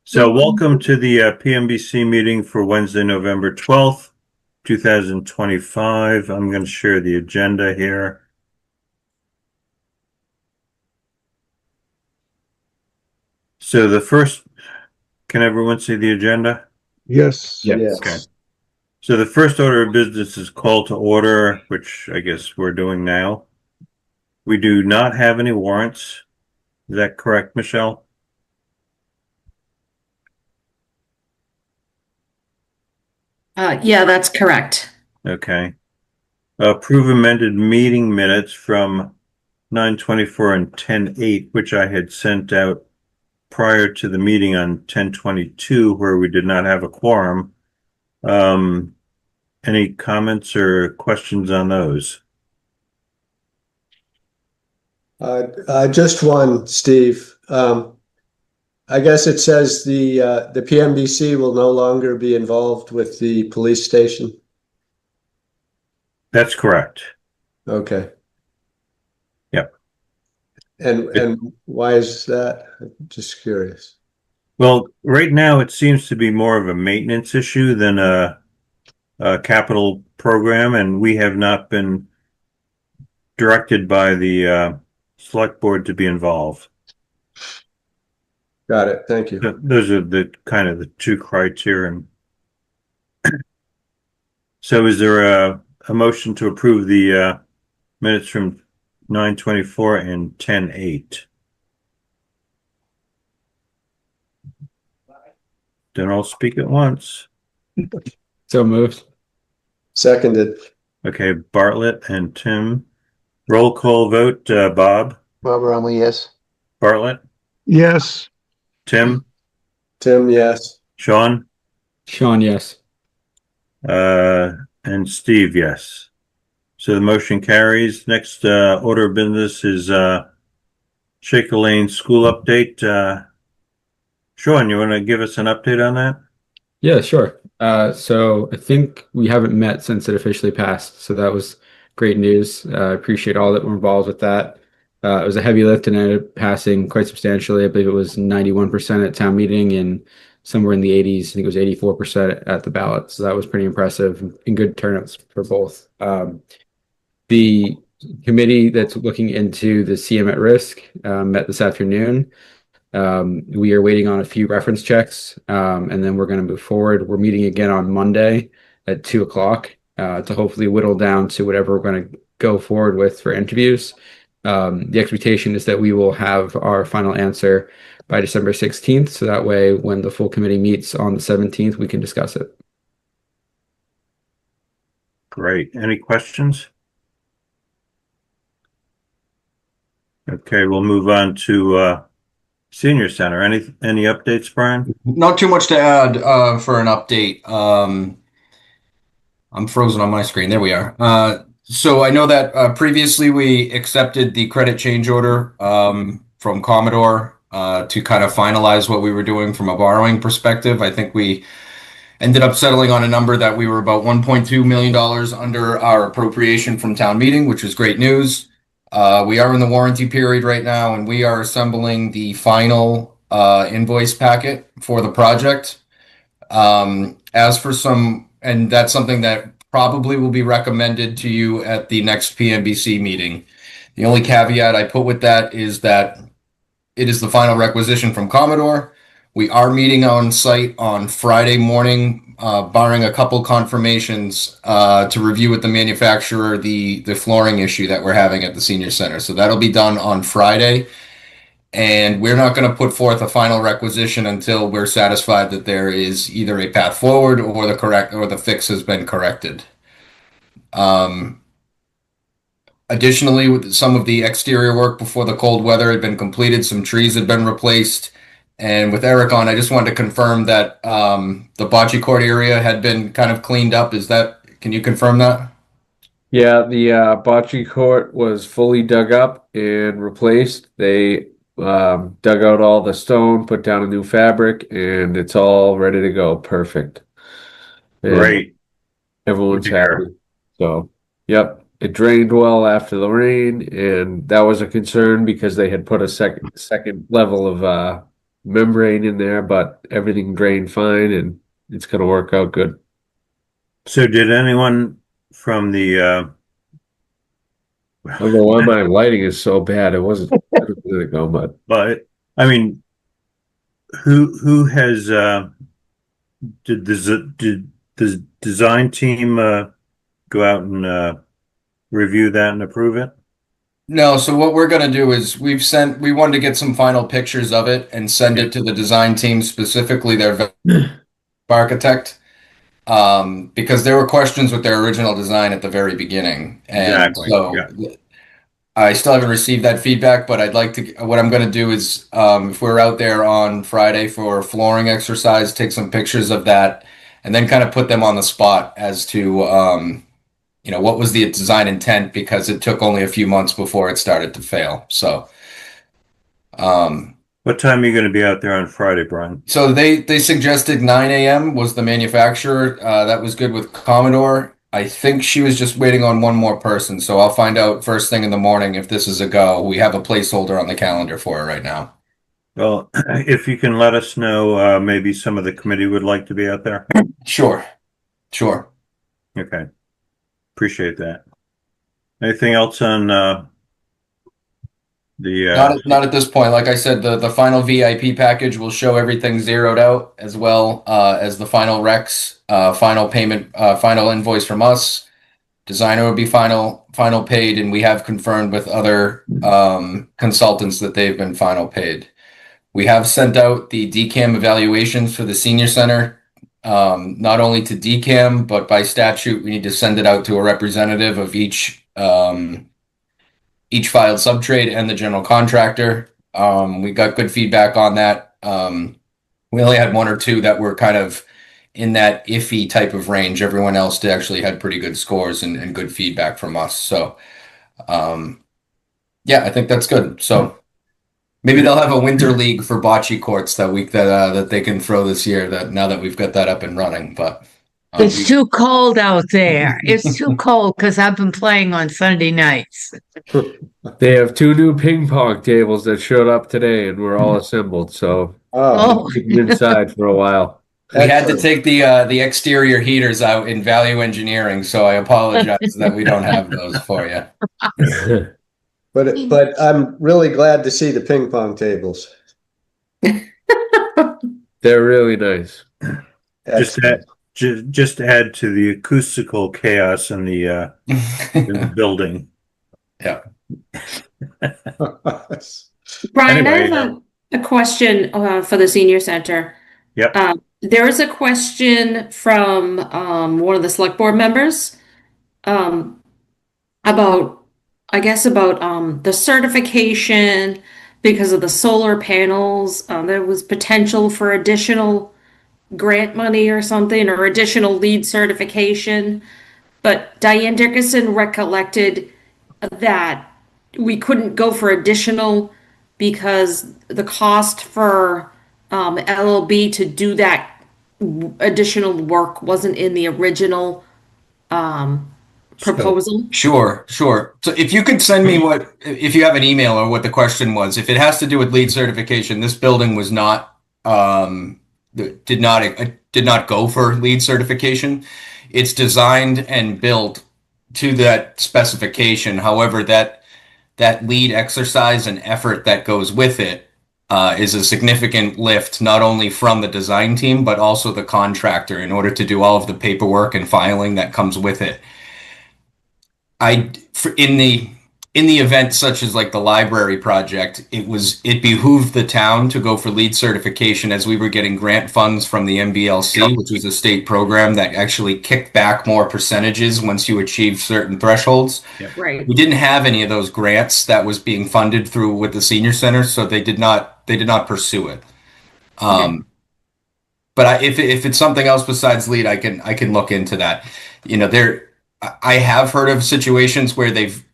So welcome to the PMBC meeting for Wednesday, November 12th, 2025. I'm going to share the agenda here. So can everyone see the agenda? Yes. Yes. Okay. So the first order of business is call to order, which I guess we're doing now. We do not have any warrants. Is that correct, Michelle? Yeah, that's correct. Okay. Approve amended meeting minutes from 9/24 and 10/8, which I had sent out prior to the meeting on 10/22, where we did not have a quorum. Any comments or questions on those? Just one, Steve. I guess it says the PMBC will no longer be involved with the police station. That's correct. Okay. Yep. And why is that? Just curious. Well, right now it seems to be more of a maintenance issue than a capital program, and we have not been directed by the select board to be involved. Got it. Thank you. Those are the kind of the two criteria. So is there a motion to approve the minutes from 9/24 and 10/8? Don't all speak at once. So moved. Seconded. Okay, Bartlett and Tim. Roll call vote, Bob. Bob Romley, yes. Bartlett. Yes. Tim. Tim, yes. Sean. Sean, yes. And Steve, yes. So the motion carries. Next order of business is Shaker Lane School update. Sean, you want to give us an update on that? Yeah, sure. So I think we haven't met since it officially passed. So that was great news. I appreciate all that were involved with that. It was a heavy lift and ended up passing quite substantially. I believe it was 91% at town meeting and somewhere in the 80s. I think it was 84% at the ballot. So that was pretty impressive and good turnouts for both. The committee that's looking into the CM at risk met this afternoon. We are waiting on a few reference checks, and then we're going to move forward. We're meeting again on Monday at 2 o'clock to hopefully whittle down to whatever we're going to go forward with for interviews. The expectation is that we will have our final answer by December 16th. So that way, when the full committee meets on the 17th, we can discuss it. Great. Any questions? Okay, we'll move on to Senior Center. Any updates, Brian? Not too much to add for an update. I'm frozen on my screen. There we are. So I know that previously we accepted the credit change order from Commodore to kind of finalize what we were doing from a borrowing perspective. I think we ended up settling on a number that we were about $1.2 million under our appropriation from town meeting, which is great news. We are in the warranty period right now, and we are assembling the final invoice packet for the project. And that's something that probably will be recommended to you at the next PMBC meeting. The only caveat I put with that is that it is the final requisition from Commodore. We are meeting on site on Friday morning, barring a couple confirmations, to review with the manufacturer the flooring issue that we're having at the senior center. So that'll be done on Friday. And we're not going to put forth a final requisition until we're satisfied that there is either a path forward or the fix has been corrected. Additionally, with some of the exterior work before the cold weather had been completed, some trees had been replaced. And with Eric on, I just wanted to confirm that the bocce court area had been kind of cleaned up. Can you confirm that? Yeah, the bocce court was fully dug up and replaced. They dug out all the stone, put down a new fabric, and it's all ready to go. Perfect. And Great. everyone's happy. So, yep. It drained well after the rain, and that was a concern because they had put a second level of membrane in there, but everything drained fine and it's going to work out good. So did anyone from the I don't know why my lighting is so bad. It wasn't a minute ago, but I mean, who has did the design team go out and review that and approve it? No, so what we're gonna do is we wanted to get some final pictures of it and send it to the design team, specifically their architect. Because there were questions with their original design at the very beginning. And Exactly. so Yeah. I still haven't received that feedback, but what I'm going to do is, if we're out there on Friday for a flooring exercise, take some pictures of that and then kind of put them on the spot as to, what was the design intent, because it took only a few months before it started to fail. So, What time are you going to be out there on Friday, Brian? so they suggested 9 a.m. was the manufacturer. That was good with Commodore. I think she was just waiting on one more person, so I'll find out first thing in the morning if this is a go. We have a placeholder on the calendar for it right now. Well, if you can let us know, maybe some of the committee would like to be out there. Sure. Okay. Appreciate that. Anything else on the Not at this point. Like I said, the final VIP package will show everything zeroed out, as well as the final recs, final payment, final invoice from us. Designer will be final paid, and we have confirmed with other consultants that they've been final paid. We have sent out the DCAM evaluations for the senior center, not only to DCAM, but by statute, we need to send it out to a representative of each filed subtrade and the general contractor. We got good feedback on that. We only had one or two that were kind of in that iffy type of range. Everyone else actually had pretty good scores and good feedback from us. So, yeah, I think that's good. So maybe they'll have a winter league for bocce courts that week that they can throw this year. That now that we've got that up and running, but it's too cold out there. It's too cold because I've been playing on Sunday nights. They have 2 new ping pong tables that showed up today and we're all assembled. So Oh, keep them inside for a while. we had to take the exterior heaters out in value engineering, so I apologize that we don't have those for you. But I'm really glad to see the ping pong tables. They're really nice. just add to the acoustical chaos in the building. Yeah. Brian, Anyway, I have a question for the senior center. Yep. There is a question from one of the select board members about the certification because of the solar panels. There was potential for additional grant money or something, or additional lead certification. But Diane Dickerson recollected that we couldn't go for additional because the cost for LLB to do that additional work wasn't in the original proposal. Sure. So if you could send me if you have an email or what the question was, if it has to do with lead certification, this building was not, did not go for lead certification. It's designed and built to that specification. However, that lead exercise and effort that goes with it is a significant lift, not only from the design team, but also the contractor in order to do all of the paperwork and filing that comes with it. In the event such as like the library project, it behooved the town to go for lead certification as we were getting grant funds from the MBLC, which was a state program that actually kicked back more percentages once you achieved certain thresholds. Yep. Right. We didn't have any of those grants that was being funded through with the senior center, so they did not pursue it. Okay. But if it's something else besides lead, I can look into that. I have heard of situations where they've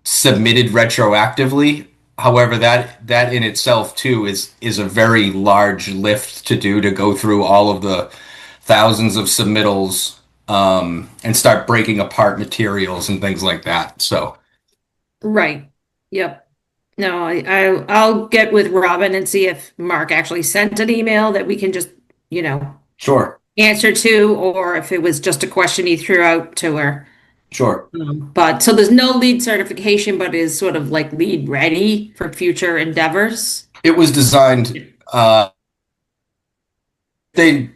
submitted retroactively. However, that in itself too is a very large lift to do, to go through all of the thousands of submittals and start breaking apart materials and things like that. So Right. Yep. No, I'll get with Robin and see if Mark actually sent an email that we can just, you know, Sure, answer to, or if it was just a question he threw out to her. sure. But so there's no lead certification, but is sort of like lead ready for future endeavors. It was designed, they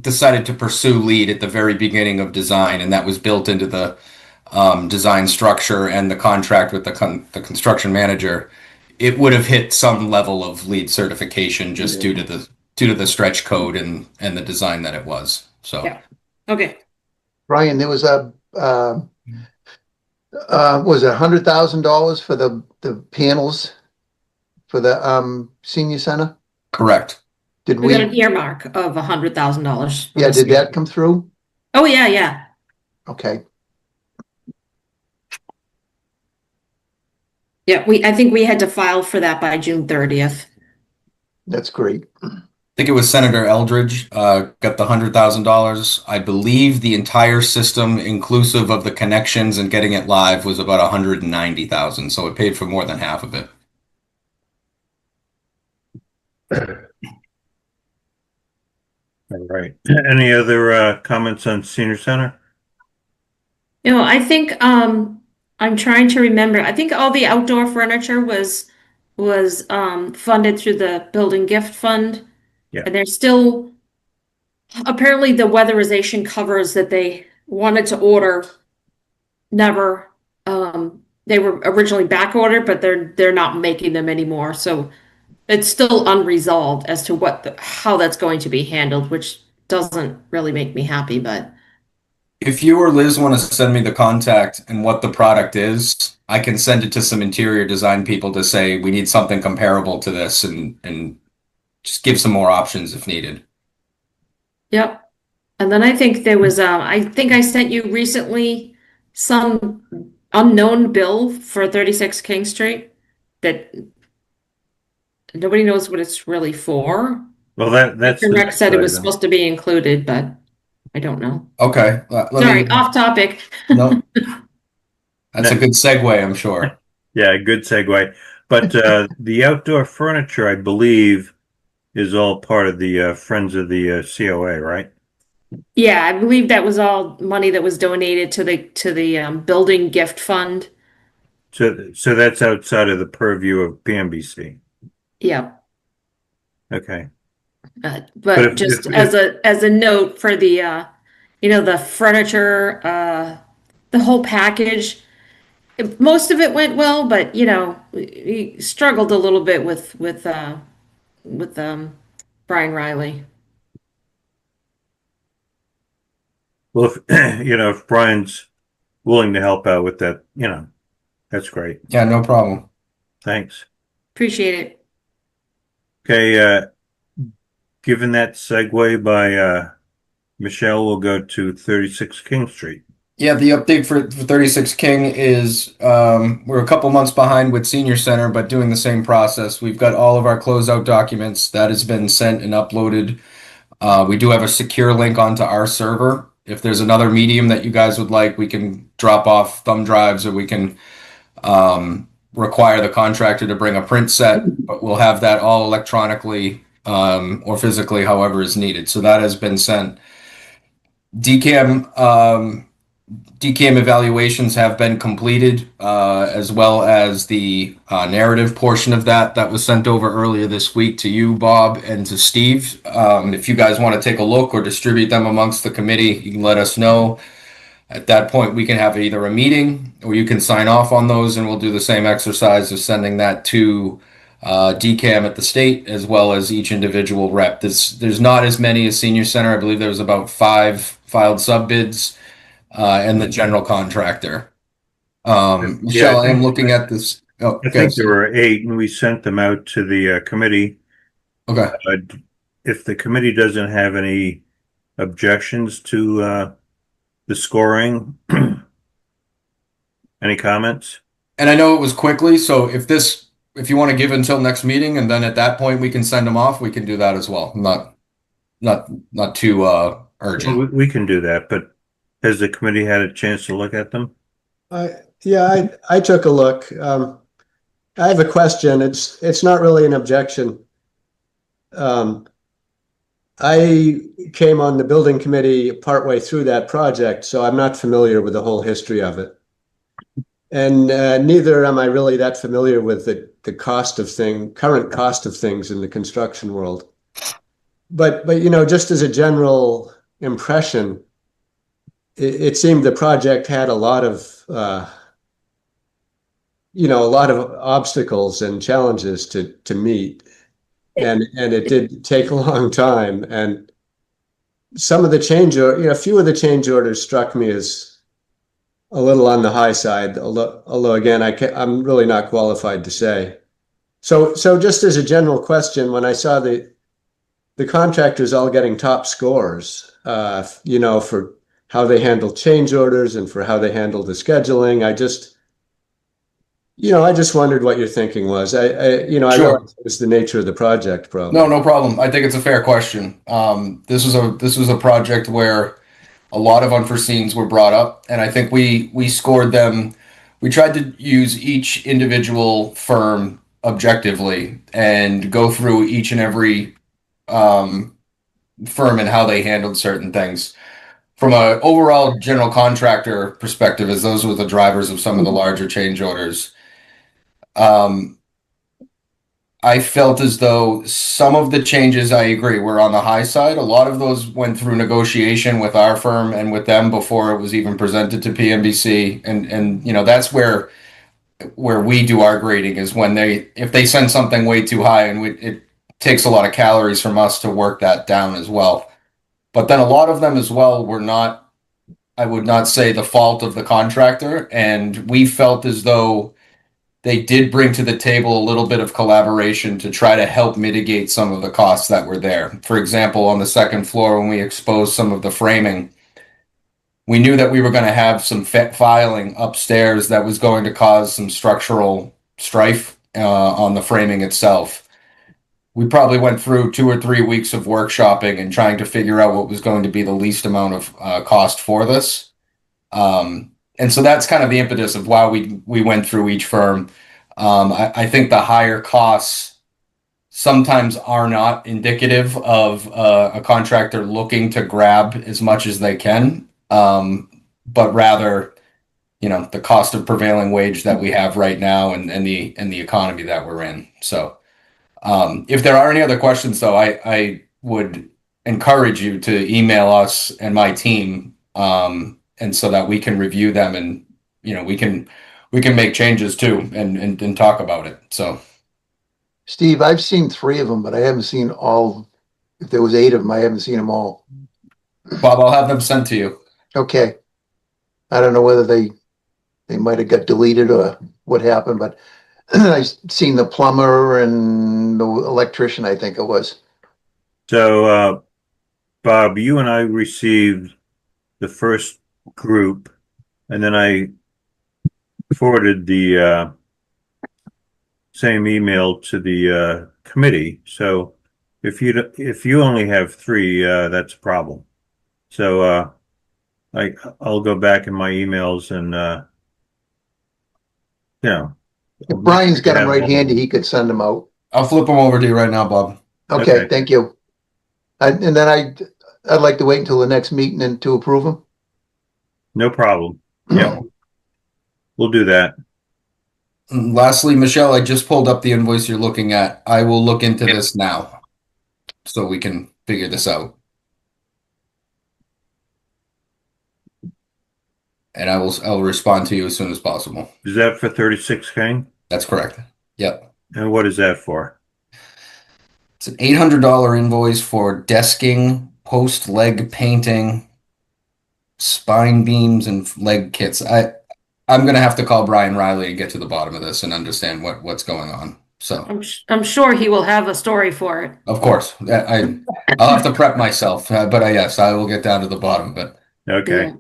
decided to pursue lead at the very beginning of design, and that was built into the design structure and the contract with the construction manager. It would have hit some level of lead certification just due to the stretch code and the design that it was. So Yeah. Okay. Brian, there was was it $100,000 for the panels for the senior center? correct. Did We got an we? earmark of $100,000. Yeah, did that come through? Oh, yeah, yeah. Okay. Yeah, I think we had to file for that by June 30th. That's great. I think it was Senator Eldridge got the $100,000. I believe the entire system, inclusive of the connections and getting it live, was about 190,000. So it paid for more than half of it. All right. Any other comments on senior center? You know, I think I'm trying to remember. I think all the outdoor furniture was funded through the building gift fund. Yeah. And there's still apparently the weatherization covers that they wanted to order never they were originally back ordered, but they're not making them anymore. So it's still unresolved as to how that's going to be handled, which doesn't really make me happy, but If you or Liz want to send me the contact and what the product is, I can send it to some interior design people to say we need something comparable to this and just give some more options if needed. yep. And then I think there was I think I sent you recently some unknown bill for 36 King Street that nobody knows what it's really for. Well, that's Mr. the Rex next said it was item. supposed to be included, but I don't know. Okay, Sorry, off topic. No, that's a good segue, I'm sure. Yeah, good segue. But the outdoor furniture, I believe, is all part of the Friends of the COA, right? Yeah, I believe that was all money that was donated to the building gift fund. So that's outside of the purview of PMBC. Yeah. Okay. But if- just if- as a note for the the furniture, the whole package, most of it went well, but we struggled a little bit with Brian Riley. Well, if, if Brian's willing to help out with that, that's great. Yeah, no problem. Thanks. Appreciate it. Okay. Given that segue by Michelle, we'll go to 36 King Street. Yeah, the update for 36 King is we're a couple months behind with Senior Center, but doing the same process. We've got all of our closeout documents that has been sent and uploaded. We do have a secure link onto our server. If there's another medium that you guys would like, we can drop off thumb drives or we can require the contractor to bring a print set, but we'll have that all electronically or physically, however is needed. So that has been sent. DCAM evaluations have been completed, as well as the narrative portion of that was sent over earlier this week to you, Bob, and to Steve. If you guys want to take a look or distribute them amongst the committee, you can let us know. At that point, we can have either a meeting or you can sign off on those, and we'll do the same exercise of sending that to DCAM at the state, as well as each individual rep. There's not as many as Senior Center. I believe there was about 5 filed sub bids. And the general contractor. Michelle, I am looking at this. Oh, I think there were 8, and we sent them out to the committee. Okay. If the committee doesn't have any objections to the scoring, any comments? And I know it was quickly, so if you want to give until next meeting, and then at that point we can send them off, we can do that as well. Not too urgent. Well, we can do that, but has the committee had a chance to look at them? Yeah, I took a look. I have a question. It's not really an objection. I came on the building committee partway through that project, so I'm not familiar with the whole history of it. And neither am I really that familiar with the current cost of things in the construction world. But just as a general impression, it seemed the project had a lot of obstacles and challenges to meet, and it did take a long time. And some of the a few of the change orders struck me as a little on the high side, although again, I'm really not qualified to say. So just as a general question, when I saw the contractors all getting top scores, for how they handle change orders and for how they handle the scheduling, I just wondered what your thinking was. I Sure. realize it was the nature of the project, probably. No problem. I think it's a fair question. This was a project where a lot of unforeseens were brought up, and I think we scored them. We tried to use each individual firm objectively and go through each and every firm and how they handled certain things. From an overall general contractor perspective, as those were the drivers of some of the larger change orders, I felt as though some of the changes, I agree, were on the high side. A lot of those went through negotiation with our firm and with them before it was even presented to PMBC. And that's where we do our grading, is when if they send something way too high, and it takes a lot of calories from us to work that down as well. But then a lot of them as well were not, I would not say, the fault of the contractor. And we felt as though they did bring to the table a little bit of collaboration to try to help mitigate some of the costs that were there. For example, on the second floor, when we exposed some of the framing, we knew that we were going to have some filing upstairs that was going to cause some structural strife on the framing itself. We probably went through 2 or 3 weeks of workshopping and trying to figure out what was going to be the least amount of cost for this. And so that's kind of the impetus of why we went through each firm. I think the higher costs sometimes are not indicative of a contractor looking to grab as much as they can, but rather, the cost of prevailing wage that we have right now and the economy that we're in. So, if there are any other questions, though, I would encourage you to email us and my team, and so that we can review them, and we can make changes too, and talk about it. So, Steve, I've seen 3 of them, but I haven't seen all. If there was 8 of them, I haven't seen them all. Bob, I'll have them sent to you. Okay. I don't know whether they might have got deleted or what happened, but I seen the plumber and the electrician, I think it was. So, Bob, you and I received the first group, and then I forwarded the same email to the committee. So if you only have 3, that's a problem. So I'll go back in my emails and If Brian's got them right handy, he could send them out. I'll flip them over to you right now, Bob. Okay. Thank you. And then I'd like to wait until the next meeting and to approve them. No problem. Yeah, we'll do that. And lastly, Michelle, I just pulled up the invoice you're looking at. I will look into this now, so we can figure this out. And I'll respond to you as soon as possible. Is that for 36 King? That's correct. Yep. And what is that for? It's an $800 invoice for desking, post leg painting, spine beams, and leg kits. I'm gonna have to call Brian Riley and get to the bottom of this and understand what's going on. So I'm sure he will have a story for it. of course, I'll have to prep myself, but yes, I will get down to the bottom. But Okay. Yeah.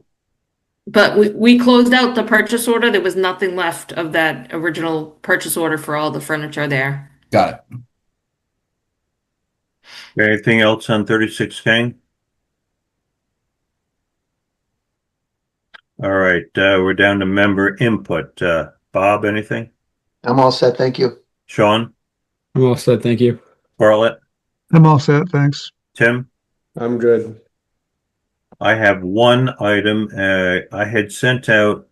But we closed out the purchase order. There was nothing left of that original purchase order for all the furniture there. got it. Anything else on 36 King? All right, we're down to member input. Bob, anything? I'm all set, thank you. Sean, I'm all set. Thank you. Bartlett, I'm all set, thanks. Tim? I'm good. I have one item. I had sent out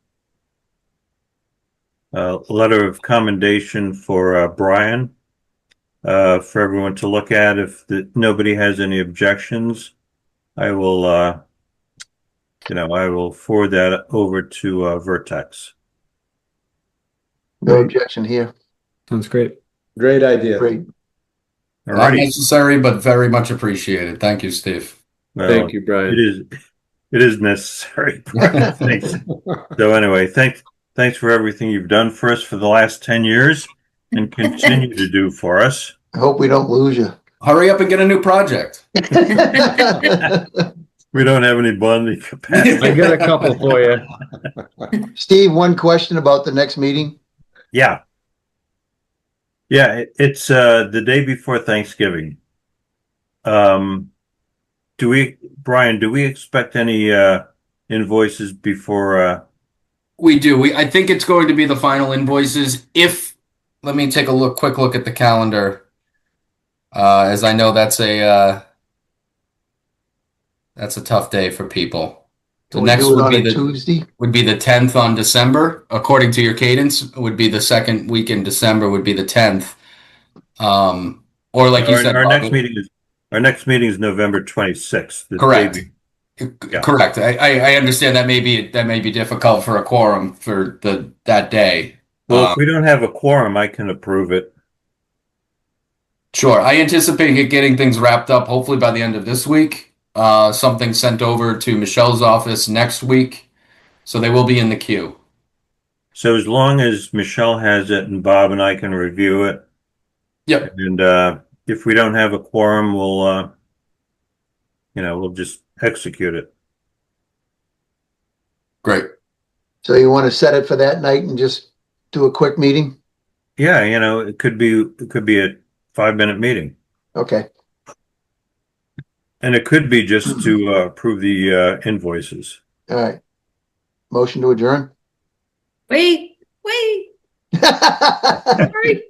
a letter of commendation for Brian for everyone to look at. If nobody has any objections, I will, I will forward that over to Vertex. No objection here. Sounds great. Great idea. Great. All Not righty. necessary, but very much appreciated. Thank you, Steve. Well, Thank you, Brian. it is necessary. Thanks. So anyway, thanks for everything you've done for us for the last 10 years and continue to do for us. I hope we don't lose you. Hurry up and get a new project. We don't have any bonding capacity. I got a couple for you. Steve, one question about the next meeting. Yeah. Yeah, it's the day before Thanksgiving. Brian, do we expect any invoices before We do. I think it's going to be the final invoices. Let me take a quick look at the calendar. As I know that's a tough day for people. The Can we next do it would on be a the Tuesday? 10th on December. According to your cadence, it would be the second week in December would be the 10th. Or like you said, our Bob, next meeting is November 26th. correct. Yeah. Correct. I understand that may be difficult for a quorum for that day. Well, if we don't have a quorum, I can approve it. Sure. I anticipate getting things wrapped up hopefully by the end of this week. Something sent over to Michelle's office next week. So they will be in the queue. So as long as Michelle has it and Bob and I can review it. Yep. And if we don't have a quorum, we'll just execute it. Great. So you want to set it for that night and just do a quick meeting? Yeah, it could be a 5-minute meeting. Okay. And it could be just to approve the invoices. All right. Motion to adjourn? Wait. Sorry.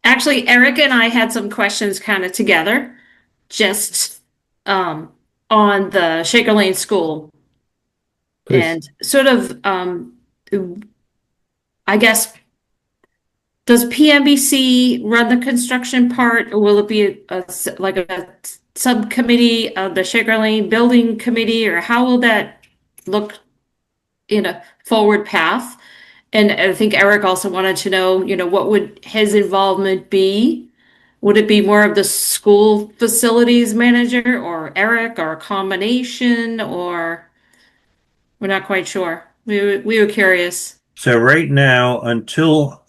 Actually, Eric and I had some questions kind of together, just on the Shaker Lane School. Please. And sort of, I guess, does PMBC run the construction part, or will it be like a subcommittee of the Shaker Lane Building Committee, or how will that look in a forward path? And I think Eric also wanted to know, what would his involvement be? Would it be more of the school facilities manager or Eric, or a combination, or we're not quite sure. We were curious. So right now, until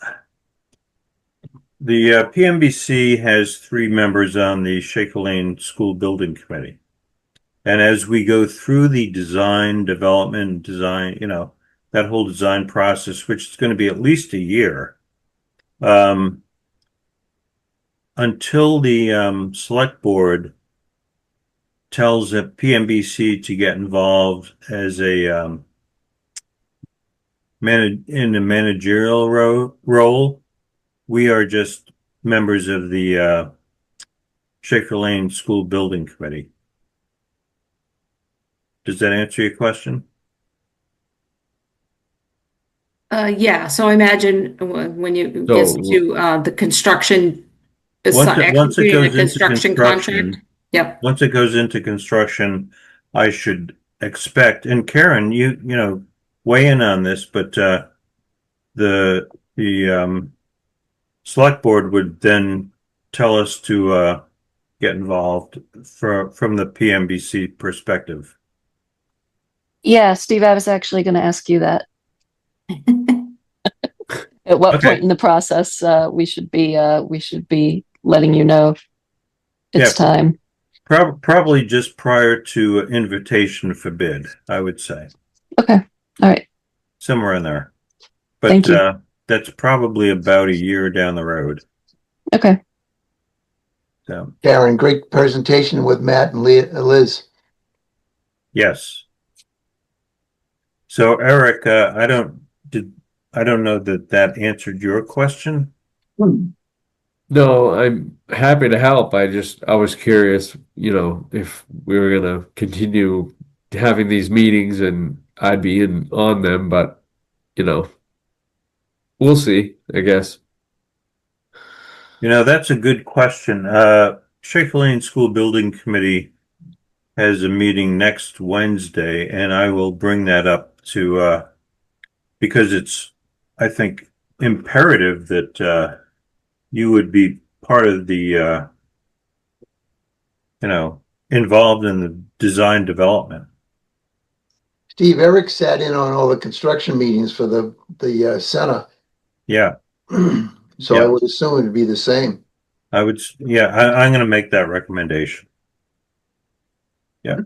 the PMBC has 3 members on the Shaker Lane School Building Committee. And as we go through the development, that whole design process, which is going to be at least a year, until the select board tells the PMBC to get involved as in a managerial role, we are just members of the Shaker Lane School Building Committee. Does that answer your question? Yeah, so I imagine when you get to the construction, Once it goes into construction contract. Yep. Once it goes into construction, I should expect, and Karen, you weigh in on this, but the select board would then tell us to get involved from the PMBC perspective. Yeah, Steve, I was actually going to ask you that. At what point in the process we should be letting you know it's time? Probably just prior to invitation for bid, I would say. Okay. All right. Somewhere in there. But Thank you. That's probably about a year down the road. Okay. So Karen, great presentation with Matt and Liz. yes. So Eric, I don't know that that answered your question. No, I'm happy to help. I was curious, if we were gonna continue having these meetings and I'd be in on them, but you know, we'll see, I guess. That's a good question. Shaker Lane School Building Committee has a meeting next Wednesday, and I will bring that up because it's, I think, imperative that you would be part of the, involved in the design development. Steve, Eric sat in on all the construction meetings for the center. Yeah. So I would assume it'd be the same. I'm going to make that recommendation. Yeah.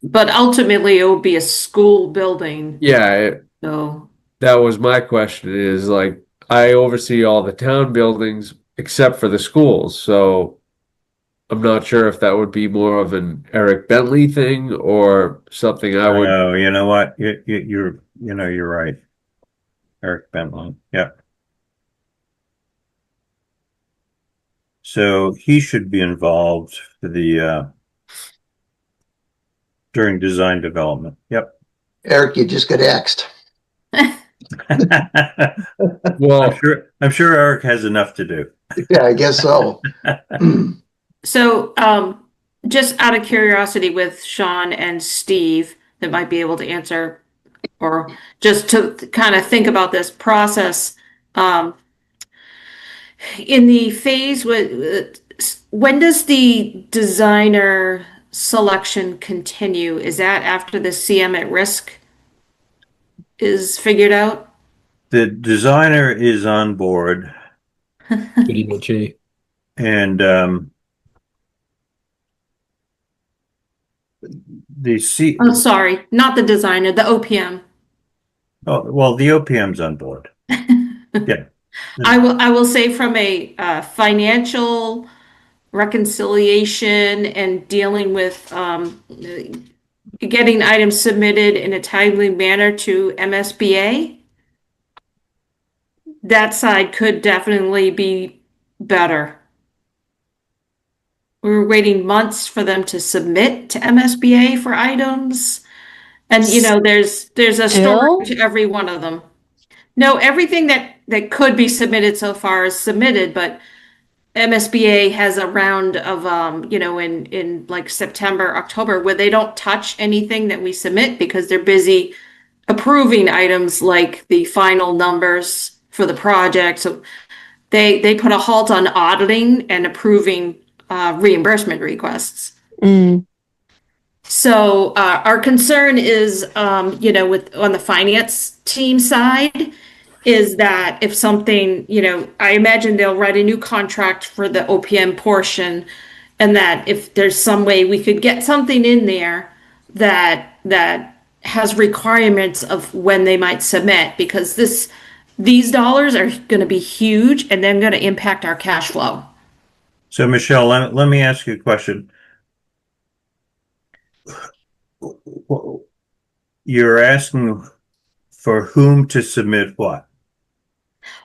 But ultimately, it will be a school building. Yeah, So that was my question is like, I oversee all the town buildings except for the schools. So I'm not sure if that would be more of an Eric Bentley thing or something I would. Oh, you know what? You're right. Eric Bentley. Yeah. So he should be involved for the during design development. Yep. Eric, you just got axed. Well, I'm sure Eric has enough to do. Yeah, I guess so. So, just out of curiosity with Sean and Steve that might be able to answer, or just to kind of think about this process, in the phase when does the designer selection continue? Is that after the CM at risk is figured out? The designer is on board, Pretty much. and Oh, sorry, not the designer, the OPM. Oh, well, the OPM's on board. Yeah. I will say from a financial reconciliation and dealing with getting items submitted in a timely manner to MSBA, that side could definitely be better. We were waiting months for them to submit to MSBA for items. And there's a story to every one of them. No, everything that could be submitted so far is submitted, but MSBA has a round of in like September, October, where they don't touch anything that we submit because they're busy approving items like the final numbers for the project. So they put a halt on auditing and approving reimbursement requests. So our concern is, with on the finance team side, is that if something, I imagine they'll write a new contract for the OPM portion, and that if there's some way we could get something in there that has requirements of when they might submit, because these dollars are going to be huge and then going to impact our cash flow. So, Michelle, let me ask you a question. You're asking for whom to submit what?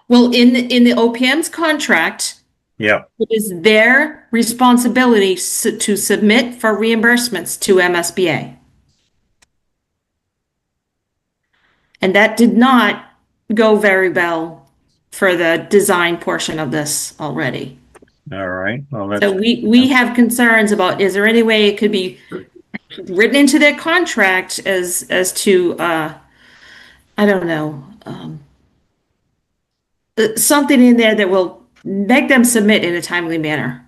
Well, in the OPM's contract, Yeah. it is their responsibility to submit for reimbursements to MSBA. And that did not go very well for the design portion of this already. All right. Well, So we have concerns about, is there any way it could be written into their contract as to I don't know, something in there that will make them submit in a timely manner.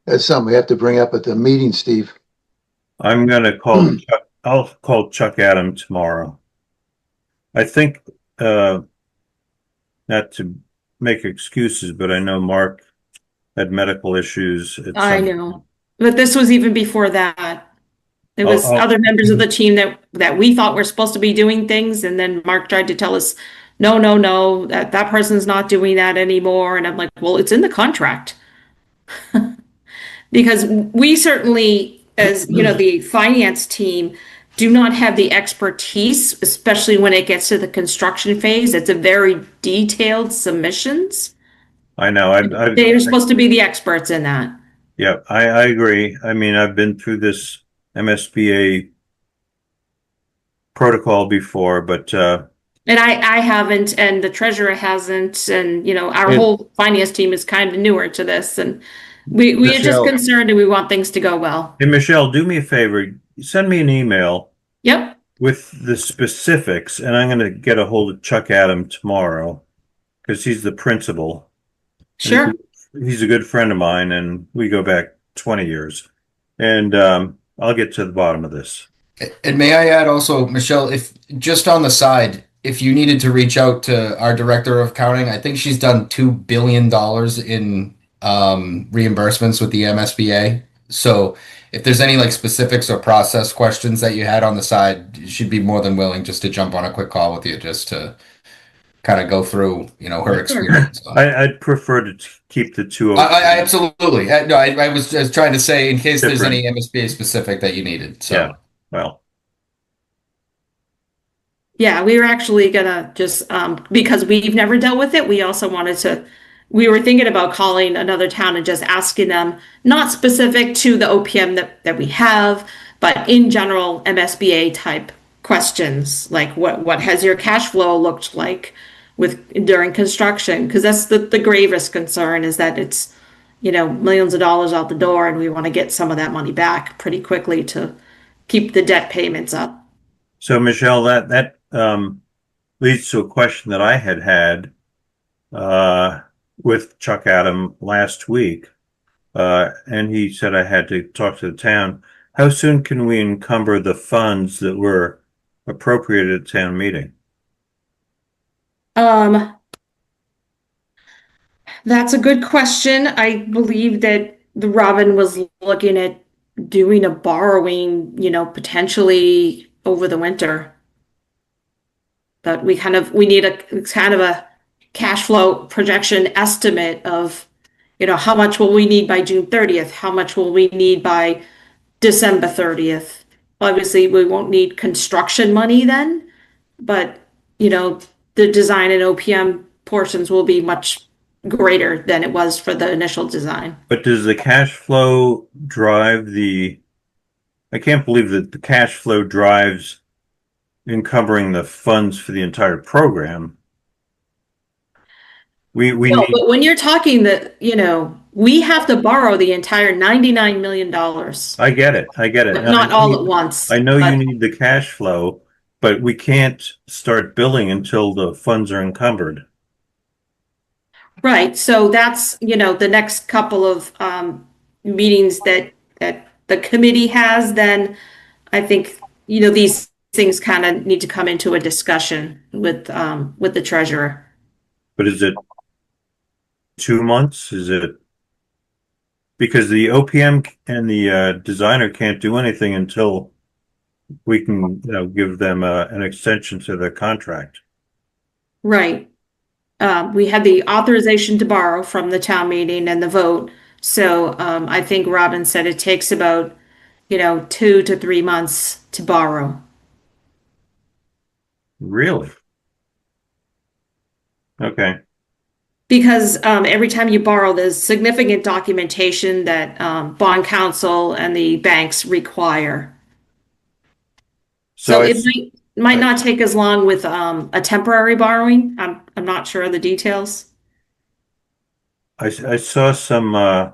That's something we have to bring up at the meeting, Steve. I'm going to call Chuck. I'll call Chuck Adam tomorrow. I think, not to make excuses, but I know Mark had medical issues. I know, but this was even before that. There was other members of the team that we thought were supposed to be doing things, and then Mark tried to tell us, no, that person's not doing that anymore. And I'm like, well, it's in the contract. Because we certainly, as the finance team, do not have the expertise, especially when it gets to the construction phase. It's a very detailed submissions. I know. They are supposed to be the experts in that. Yeah, I agree. I mean, I've been through this MSBA protocol before, but And I haven't, and the treasurer hasn't, and our And- whole finance team is kind of newer to this, and we are just Michelle- concerned and we want things to go well. hey, Michelle, do me a favor. Send me an email Yep, with the specifics, and I'm going to get a hold of Chuck Adam tomorrow because he's the principal. sure. He's a good friend of mine, and we go back 20 years. And I'll get to the bottom of this. And may I add also, Michelle, if just on the side, if you needed to reach out to our director of accounting, I think she's done $2 billion in reimbursements with the MSBA. So if there's any like specifics or process questions that you had on the side, she'd be more than willing just to jump on a quick call with you just to kind of go through, her experience. I'd prefer to keep the two. I absolutely. No, I was just trying to say in case there's any MSBA specific that you needed. So. Yeah. Well, Yeah, we were actually gonna just, because we've never dealt with it, we also we were thinking about calling another town and just asking them, not specific to the OPM that we have, but in general, MSBA type questions, like what has your cash flow looked like during construction? Because that's the gravest concern, is that it's, millions of dollars out the door, and we want to get some of that money back pretty quickly to keep the debt payments up. so Michelle, that leads to a question that I had with Chuck Adam last week, and he said I had to talk to the town. How soon can we encumber the funds that were appropriated at town meeting? That's a good question. I believe that the Robin was looking at doing a borrowing, potentially over the winter. But we need a kind of a cash flow projection estimate of, how much will we need by June 30th? How much will we need by December 30th? Obviously, we won't need construction money then, but, the design and OPM portions will be much greater than it was for the initial design. But does the cash flow drive I can't believe that the cash flow drives encumbering the funds for the entire program. We No, need, but when you're talking that, we have to borrow the entire $99 million. I get it. But not all at once. I know but- you need the cash flow, but we can't start billing until the funds are encumbered. Right, so that's, the next couple of meetings that the committee has, then I think, these things kind of need to come into a discussion with the treasurer. But is it 2 months? Is it because the OPM and the designer can't do anything until we can, give them an extension to their contract? Right. We had the authorization to borrow from the town meeting and the vote. So I think Robin said it takes about, 2 to 3 months to borrow. Really? Okay. Because every time you borrow, there's significant documentation that bond counsel and the banks require. So it might not take as long with a temporary borrowing. I'm not sure of the details. I saw some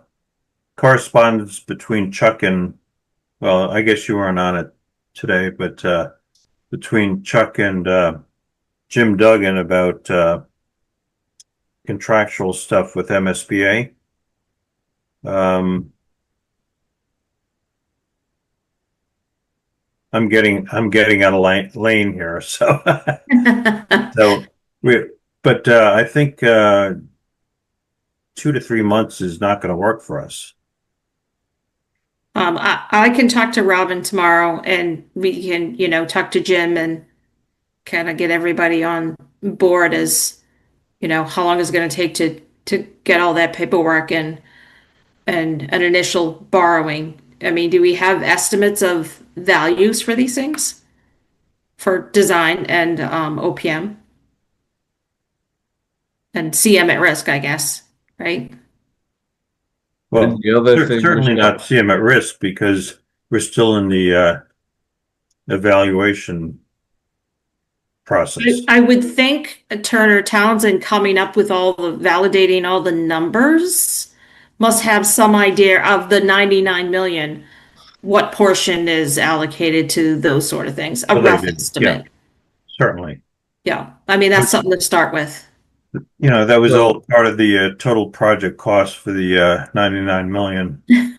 correspondence between Chuck and, well, I guess you weren't on it today, but between Chuck and Jim Duggan about contractual stuff with MSBA. I'm getting out of lane here, so I think 2 to 3 months is not going to work for us. I can talk to Robin tomorrow, and we can, talk to Jim and kind of get everybody on board as, how long is it going to take to get all that paperwork and an initial borrowing. I mean, do we have estimates of values for these things? for design and OPM. And CM at risk, I guess, right? Well, And the other thing, certainly Michelle, not see them at risk because we're still in the evaluation process. I would think Turner Townsend coming up with all the validating all the numbers must have some idea of the 99 million, what portion is allocated to those sort of things, a Well, they rough did. estimate. Certainly. Yeah, I mean, that's something to start with. You know, that was So- all part of the total project cost for the 99 million. I'm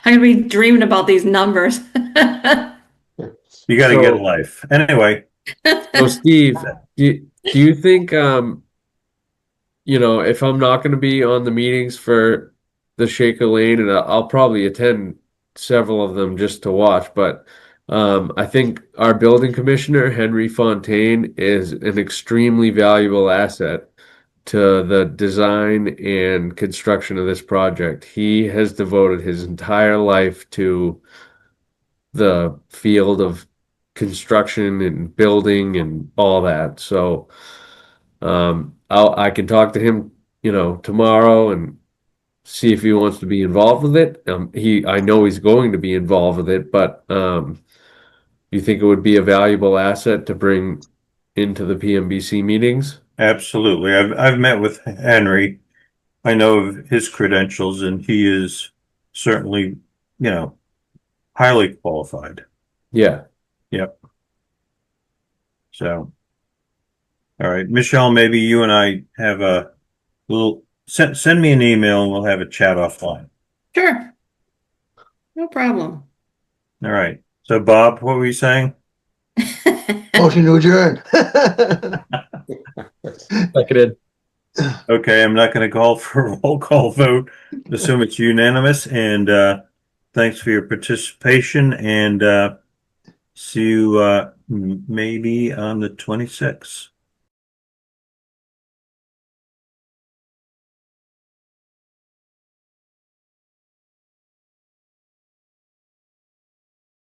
gonna be dreaming about these numbers. You got to So- get a life. Anyway, So Steve, do you think if I'm not going to be on the meetings for the Shaker Lane, and I'll probably attend several of them just to watch, but I think our building commissioner, Henry Fontaine, is an extremely valuable asset to the design and construction of this project. He has devoted his entire life to the field of construction and building and all that. So I can talk to him, tomorrow and see if he wants to be involved with it. I know he's going to be involved with it, but you think it would be a valuable asset to bring into the PMBC meetings? absolutely. I've met with Henry. I know of his credentials, and he is certainly, highly qualified. Yeah. Yep. So, all right, Michelle, maybe you and I have a little send me an email and we'll have a chat offline. Sure. No problem. All right. So, Bob, what were you saying? Motion to adjourn. Seconded. Okay, I'm not going to call for a roll call vote. Assume it's unanimous. And thanks for your participation. And see you maybe on the 26th.